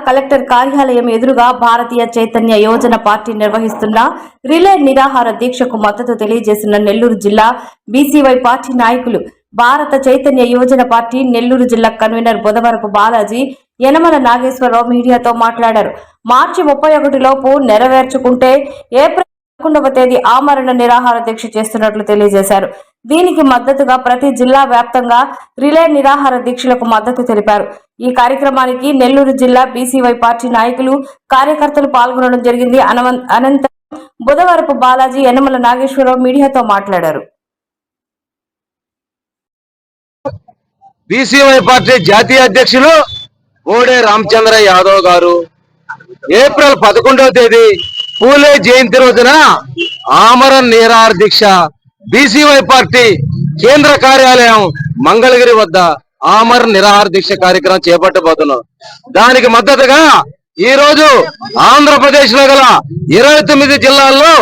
Collector కార్యాలయం ఎదురుగా భారతీయ Chaitanya Yojana party నిర్వహిస్తున్న రిలే నిరాహార దీక్షకు మద్దతు తెలియజేసిన నెల్లూరు జిల్లా బీసీవై పార్టీ నాయకులు. భారత చైతన్య యోజన పార్టీ నెల్లూరు జిల్లా కన్వీనర్ బుధవరపు బాలాజీ, యనమల నాగేశ్వరరావు మీడియాతో మాట్లాడారు. మార్చి 31 లోపు నెరవేర్చుకుంటే ఏప్రిల్ 11వ తేదీ ఆమరణ నిరాహార దీక్ష చేస్తున్నట్లు తెలియజేశారు. దీనికి మద్దతుగా ప్రతి జిల్లా వ్యాప్తంగా రిలే నిరాహార దీక్షలకు మద్దతు తెలిపారు. ఈ కార్యక్రమానికి నెల్లూరు జిల్లా బీసీవై పార్టీ నాయకులు, కార్యకర్తలు పాల్గొనడం జరిగింది. అనంతరం బుధవరపు బాలాజీ, యనమల నాగేశ్వరరావు మీడియాతో మాట్లాడారు. బీసీవై పార్టీ జాతీయ అధ్యక్షులు బోడే రామచంద్ర యాదవ్ గారు ఏప్రిల్ 11వ తేదీ పూలే జయంతి రోజున ఆమరణ నిరాహార దీక్ష బీసీవై పార్టీ కేంద్ర కార్యాలయం మంగళగిరి వద్ద ఆమరణ నిరాహార దీక్ష కార్యక్రమం చేపట్టబోతున్నాం. దానికి మద్దతుగా ఈ రోజు ఆంధ్రప్రదేశ్ లో గల 29 జిల్లాల్లో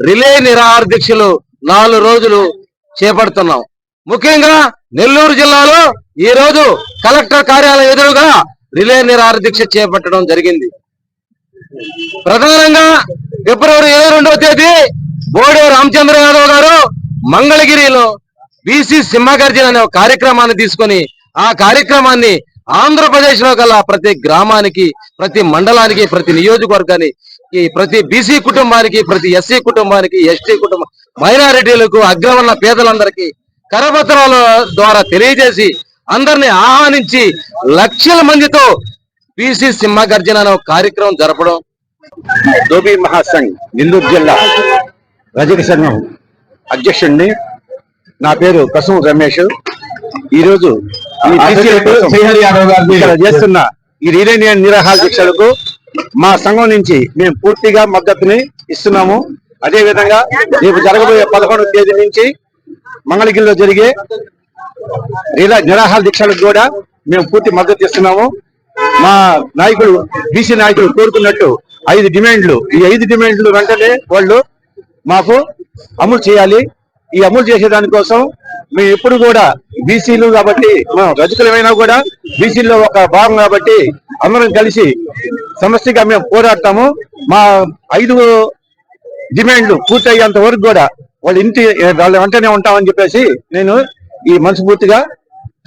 రిలే నిరాహార దీక్షలు 4 రోజులు చేపడుతున్నాం. ముఖ్యంగా నెల్లూరు జిల్లాలో ఈ రోజు కలెక్టర్ కార్యాలయం ఎదురుగా రిలే నిరాహార దీక్ష చేపట్టడం జరిగింది. ప్రధానంగా ఫిబ్రవరి 22వ తేదీ బోడే రామచంద్ర యాదవ్ గారు మంగళగిరిలో బీసీ సింహగర్జన అనే కార్యక్రమాన్ని తీసుకొని ఆ కార్యక్రమాన్ని ఆంధ్రప్రదేశ్ లో గల ప్రతి గ్రామానికి, ప్రతి మండలానికి, ప్రతి నియోజకవర్గానికి, ప్రతి బీసీ కుటుంబానికి, ప్రతి ఎస్సీ కుటుంబానికి, ఎస్టీ కుటుంబం, మైనారిటీలకు, అగ్రవర్ణ పేదలందరికీ కరపత్రాల ద్వారా తెలియజేసి అందరినీ ఆహ్వానించి లక్షల మందితో బీసీ సింహగర్జన అనే కార్యక్రమం జరపడం. దోబీ మహాసంఘ్ నెల్లూరు జిల్లా రజక సంఘం అధ్యక్షుడిని. నా పేరు కసం రమేష్. ఈ రోజు చేస్తున్న ఈ రిలే నిరాహార దీక్షలకు మా సంఘం నుంచి మేము పూర్తిగా మద్దతుని ఇస్తున్నాము. అదే విధంగా రేపు జరగబోయే 11వ తేదీ నుంచి మంగళగిరిలో జరిగే నిరాహార దీక్షలకు కూడా మేము పూర్తి మద్దతు ఇస్తున్నాము. మా నాయకులు, బీసీ నాయకులు కోరుకున్నట్టు 5 డిమాండ్లు, ఈ 5 డిమాండ్లు వెంటనే వాళ్ళు మాకు అమలు చేయాలి. ఈ అమలు చేసేదానికోసం మేము ఎప్పుడు కూడా బీసీలు కాబట్టి, రజకులమైనా కూడా బీసీలో ఒక భాగం కాబట్టి అందరం కలిసి సమస్యగా మేము పోరాడతాము. మా 5 డిమాండ్లు పూర్తయ్యేంత వరకు కూడా వాళ్ళ వెంటనే ఉంటామని చెప్పేసి నేను ఈ మనస్ఫూర్తిగా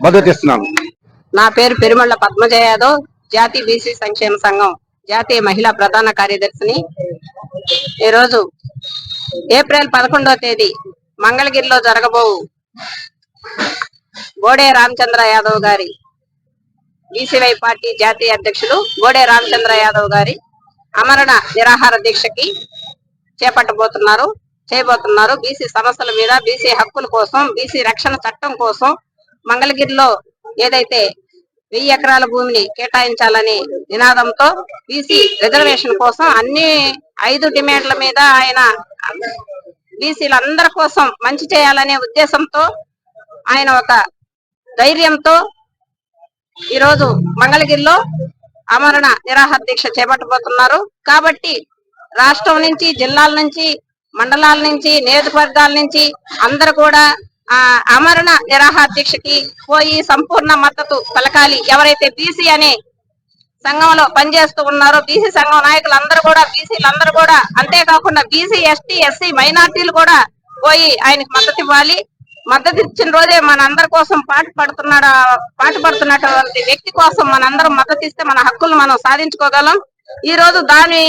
మద్దతు ఇస్తున్నాను. నా పేరు పెరుమళ్ళ పద్మజ యాదవ్, జాతీయ బీసీ సంక్షేమ సంఘం జాతీయ మహిళా ప్రధాన కార్యదర్శిని. ఈరోజు ఏప్రిల్ 11వ తేదీ మంగళగిరిలో జరగబో బోడే రామచంద్ర యాదవ్ గారి బీసీవై పార్టీ జాతీయ అధ్యక్షులు బోడే రామచంద్ర యాదవ్ గారి ఆమరణ నిరాహార దీక్షకి చేయబోతున్నారు. బీసీ సమస్యల మీద, బీసీ హక్కుల కోసం, బీసీ రక్షణ చట్టం కోసం మంగళగిరిలో ఏదైతే 1000 ఎకరాల భూమిని కేటాయించాలని నినాదంతో బీసీ రిజర్వేషన్ కోసం అన్ని 5 డిమాండ్ల మీద ఆయన బీసీలందరి కోసం మంచి చేయాలనే ఉద్దేశంతో ఆయన ఒక ధైర్యంతో ఈరోజు మంగళగిరిలో ఆమరణ నిరాహార దీక్ష చేపట్టబోతున్నారు. కాబట్టి రాష్ట్రం నుంచి, జిల్లాల నుంచి, మండలాల నుంచి, నియోజకవర్గాల నుంచి అందరూ కూడా ఆమరణ నిరాహార దీక్షకి పోయి సంపూర్ణ మద్దతు పలకాలి. ఎవరైతే బీసీ అనే సంఘంలో పనిచేస్తూ ఉన్నారో బీసీ సంఘం నాయకులందరూ కూడా, బీసీలందరూ కూడా, అంతేకాకుండా బీసీ, ఎస్టీ, ఎస్సీ మైనార్టీలు కూడా పోయి ఆయనకు మద్దతు ఇవ్వాలి. మద్దతు ఇచ్చిన రోజే మనందరి కోసం పాటుపడుతున్నటువంటి వ్యక్తి కోసం మనందరం మద్దతు ఇస్తే మన హక్కులు మనం సాధించుకోగలం. ఈ రోజు దాని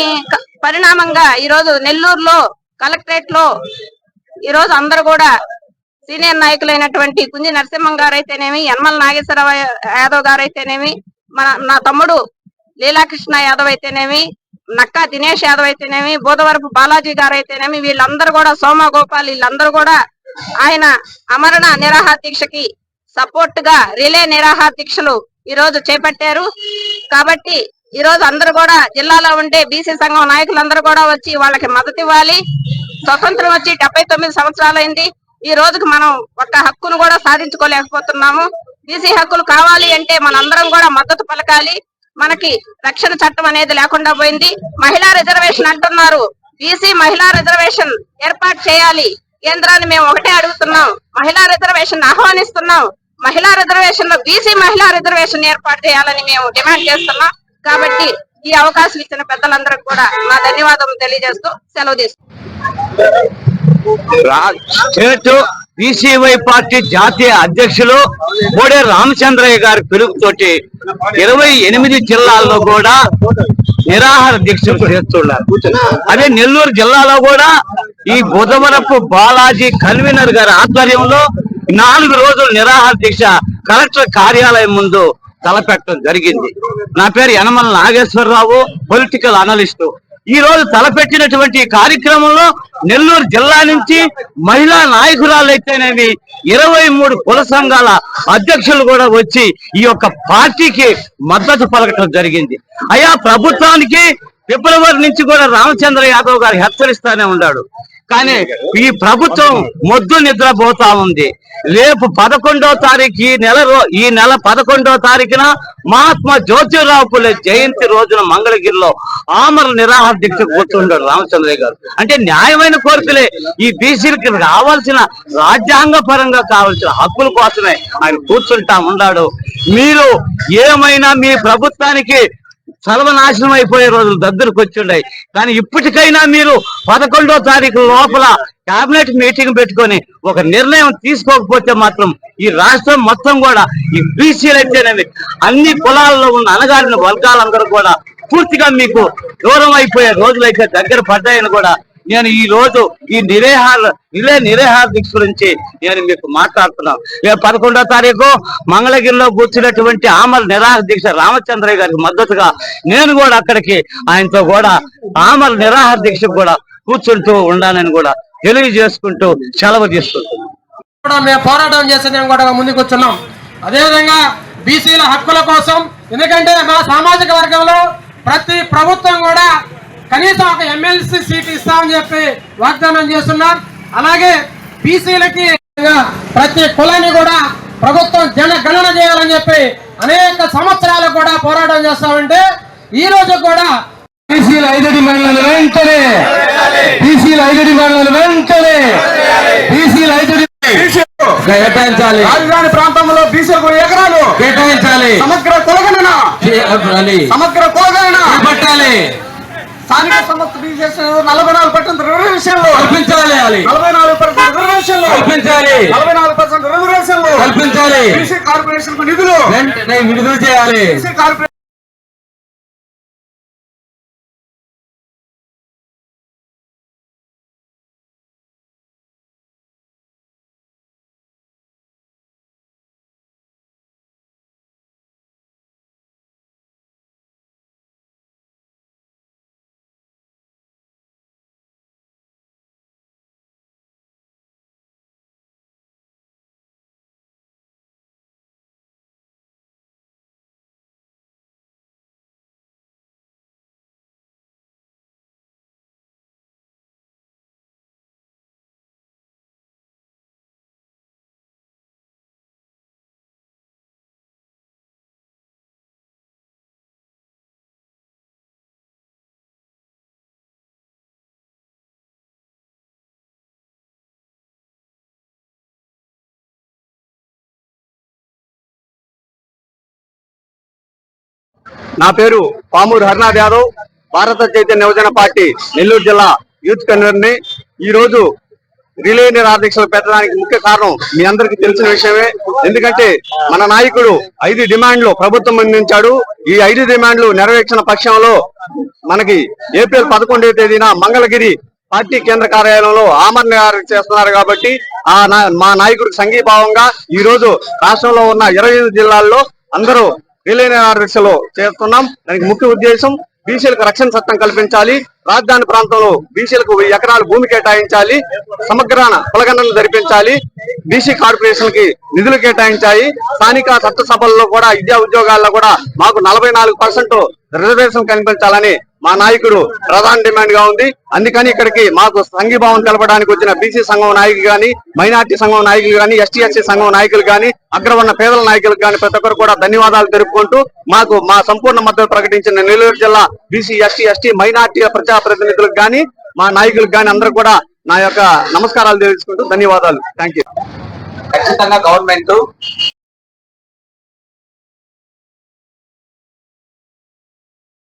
పరిణామంగా ఈ రోజు నెల్లూరులో కలెక్టరేట్ లో ఈ రోజు అందరూ కూడా సీనియర్ నాయకులైనటువంటి కుంజి నరసింహం గారు అయితేనేమి, యనమల నాగేశ్వరరావు యాదవ్ గారు అయితేనేమి, నా తమ్ముడు లీలాకృష్ణ యాదవ్ అయితేనేమి, నక్కా దినేష్ యాదవ్ అయితేనేమి, బోధవరపు బాలాజీ గారు అయితేనేమి, వీళ్ళందరూ కూడా, సోమా గోపాల్, వీళ్ళందరూ కూడా ఆయన ఆమరణ నిరాహార దీక్షకి సపోర్ట్ గా రిలే నిరాహార దీక్షలు ఈ రోజు చేపట్టారు. కాబట్టి ఈ రోజు అందరూ కూడా జిల్లాలో ఉండే బీసీ సంఘం నాయకులందరూ కూడా వచ్చి వాళ్ళకి మద్దతు ఇవ్వాలి. స్వతంత్రం వచ్చి 79 సంవత్సరాలైంది. ఈ రోజుకి మనం ఒక్క హక్కును కూడా సాధించుకోలేకపోతున్నాము. బీసీ హక్కులు కావాలి అంటే మనందరం కూడా మద్దతు పలకాలి. మనకి రక్షణ చట్టం అనేది లేకుండా పోయింది. మహిళా రిజర్వేషన్ అంటున్నారు. బీసీ మహిళా రిజర్వేషన్ ఏర్పాటు చేయాలి. కేంద్రాన్ని మేము ఒకటే అడుగుతున్నాం, మహిళా రిజర్వేషన్ ఆహ్వానిస్తున్నాం. మహిళా రిజర్వేషన్ లో బీసీ మహిళా రిజర్వేషన్ ఏర్పాటు చేయాలని మేము డిమాండ్ చేస్తున్నాం. కాబట్టి ఈ అవకాశం ఇచ్చిన పెద్దలందరికీ కూడా నా ధన్యవాదాలు తెలియజేస్తూ సెలవు తీసుకుంటాను. స్టేట్ బీసీవై పార్టీ జాతీయ అధ్యక్షులు కోడే రామచంద్రయ్య గారి పిలుపుతోటి 28 జిల్లాల్లో కూడా నిరాహార దీక్షలు చేస్తున్నారు. అదే నెల్లూరు జిల్లాలో కూడా ఈ బుధవరపు బాలాజీ కన్వీనర్ గారి ఆధ్వర్యంలో 4 రోజులు నిరాహార దీక్ష కలెక్టర్ కార్యాలయం ముందు తలపెట్టడం జరిగింది. నా పేరు యనమల నాగేశ్వరరావు, పొలిటికల్ అనలిస్టు. ఈ రోజు తలపెట్టినటువంటి కార్యక్రమంలో నెల్లూరు జిల్లా నుంచి మహిళా నాయకురాలైతేనేవి 23 కుల సంఘాల అధ్యక్షులు కూడా వచ్చి ఈ యొక్క పార్టీకి మద్దతు పలకటం జరిగింది. అయా ప్రభుత్వానికి ఫిబ్రవరి నుంచి కూడా రామచంద్ర యాదవ్ గారు హెచ్చరిస్తానే ఉన్నాడు. కానీ ఈ ప్రభుత్వం మొద్దు నిద్రపోతా ఉంది. రేపు 11వ తారీఖు ఈ నెల 11వ తారీఖున మహాత్మా జ్యోతిరావు పులే జయంతి రోజున మంగళగిరిలో ఆమర నిరాహార దీక్ష కూర్చుంటాడు రామచంద్రయ్య గారు. అంటే న్యాయమైన కోరికలే ఈ బీసీలకి రావాల్సిన రాజ్యాంగ పరంగా కావాల్సిన హక్కుల కోసమే ఆయన కూర్చుంటా ఉన్నాడు. మీరు ఏమైనా మీ ప్రభుత్వానికి సర్వనాశనం అయిపోయే రోజులు దగ్గరకు వచ్చిండాయి. కానీ ఇప్పటికైనా మీరు 11వ తారీఖు లోపల కేబినెట్ మీటింగ్ పెట్టుకొని ఒక నిర్ణయం తీసుకోకపోతే మాత్రం ఈ రాష్ట్రం మొత్తం కూడా ఈ బీసీలు అయితేనేవి అన్ని కులాల్లో ఉన్న అణగారిన వర్గాలందరూ కూడా పూర్తిగా మీకు దూరం అయిపోయే రోజులైతే దగ్గర పడ్డాయని కూడా నేను ఈ రోజు ఈ నిరాహార దీక్ష గురించి నేను మీకు మాట్లాడుతున్నాను. 11వ తారీఖు మంగళగిరిలో కూర్చున్నటువంటి ఆమర నిరాహార దీక్ష రామచంద్రయ్య గారికి మద్దతుగా నేను కూడా అక్కడికి ఆయనతో కూడా ఆమర నిరాహార దీక్ష కూడా కూర్చుంటూ ఉండాలని కూడా తెలియజేసుకుంటూ సెలవు తీసుకుంటున్నాం. మేము పోరాటం చేసి మేము కూడా ముందుకు వచ్చున్నాం. అదేవిధంగా బీసీల హక్కుల కోసం, ఎందుకంటే మా సామాజిక వర్గంలో ప్రతి ప్రభుత్వం కూడా కనీసం ఒక ఎమ్మెల్సీ సీట్ ఇస్తామని చెప్పి వాగ్దానం చేస్తున్నారు. అలాగే బీసీలకి ప్రతి కులాన్ని కూడా ప్రభుత్వం జనగణన చేయాలని చెప్పి అనేక సంవత్సరాలు కూడా పోరాటం చేస్తామంటే ఈ రోజు కూడా బీసీల 5 డిమాండ్లను వెంటనే కేటాయించాలి. రాజధాని ప్రాంతంలో బీసీలకు ఎకరాలు కేటాయించాలి. సమగ్ర కులగణన చేపట్టాలి. స్థానిక సంస్థ బీసీఎస్ 44% రిజర్వేషన్లు కల్పించాలి. 44% రిజర్వేషన్లు కల్పించాలి. 44% రిజర్వేషన్లు కల్పించాలి. బీసీ కార్పొరేషన్ కు నిధులు వెంటనే విడుదల చేయాలి. బీసీ కార్పొరేషన్ నా పేరు పామూరు హరినాథ్ యాదవ్, భారత చైతన్య యువజన పార్టీ నెల్లూరు జిల్లా యూత్ కన్వీనర్ ని. ఈ రోజు రిలే నిరాహార దీక్షలు పెట్టడానికి ముఖ్య కారణం మీ అందరికి తెలిసిన విషయమే. ఎందుకంటే మన నాయకుడు 5 డిమాండ్లు ప్రభుత్వం అందించాడు. ఈ 5 డిమాండ్లు నెరవేర్చిన పక్షంలో మనకి ఏప్రిల్ 11వ తేదీన మంగళగిరి పార్టీ కేంద్ర కార్యాలయంలో ఆమరణ నిరాహార చేస్తున్నారు. కాబట్టి మా నాయకుడికి సంఘీభావంగా ఈ రోజు రాష్ట్రంలో ఉన్న 25 జిల్లాల్లో అందరూ రిలే నిరాహార దీక్షలు చేస్తున్నాం. దానికి ముఖ్య ఉద్దేశం బీసీలకు రక్షణ చట్టం కల్పించాలి. రాజధాని ప్రాంతంలో బీసీలకు 1000 ఎకరాలు భూమి కేటాయించాలి. సమగ్ర కులగణన జరిపించాలి. బీసీ కార్పొరేషన్ కి నిధులు కేటాయించాలి. స్థానిక చట్టసభల్లో కూడా విద్యా ఉద్యోగాల్లో కూడా మాకు 44% రిజర్వేషన్ కల్పించాలని మా నాయకుడు ప్రధాన డిమాండ్ గా ఉంది. అందుకని ఇక్కడికి మాకు సంఘీభావం తెలపడానికి వచ్చిన బీసీ సంఘం నాయకులు గాని, మైనార్టీ సంఘం నాయకులు గాని, ఎస్టీ సంఘం నాయకులు గాని, అగ్రవర్ణ పేదల నాయకులకు గాని ప్రతి ఒక్కరు కూడా ధన్యవాదాలు తెలుపుకుంటూ మాకు మా సంపూర్ణ మద్దతు ప్రకటించిన నెల్లూరు జిల్లా బీసీ ఎస్టీ మైనార్టీ ప్రజాప్రతినిధులకు గాని, మా నాయకులకు గాని అందరూ కూడా నా యొక్క నమస్కారాలు తెలుసుకుంటూ ధన్యవాదాలు. Thank you. ఖచ్చితంగా గవర్నమెంట్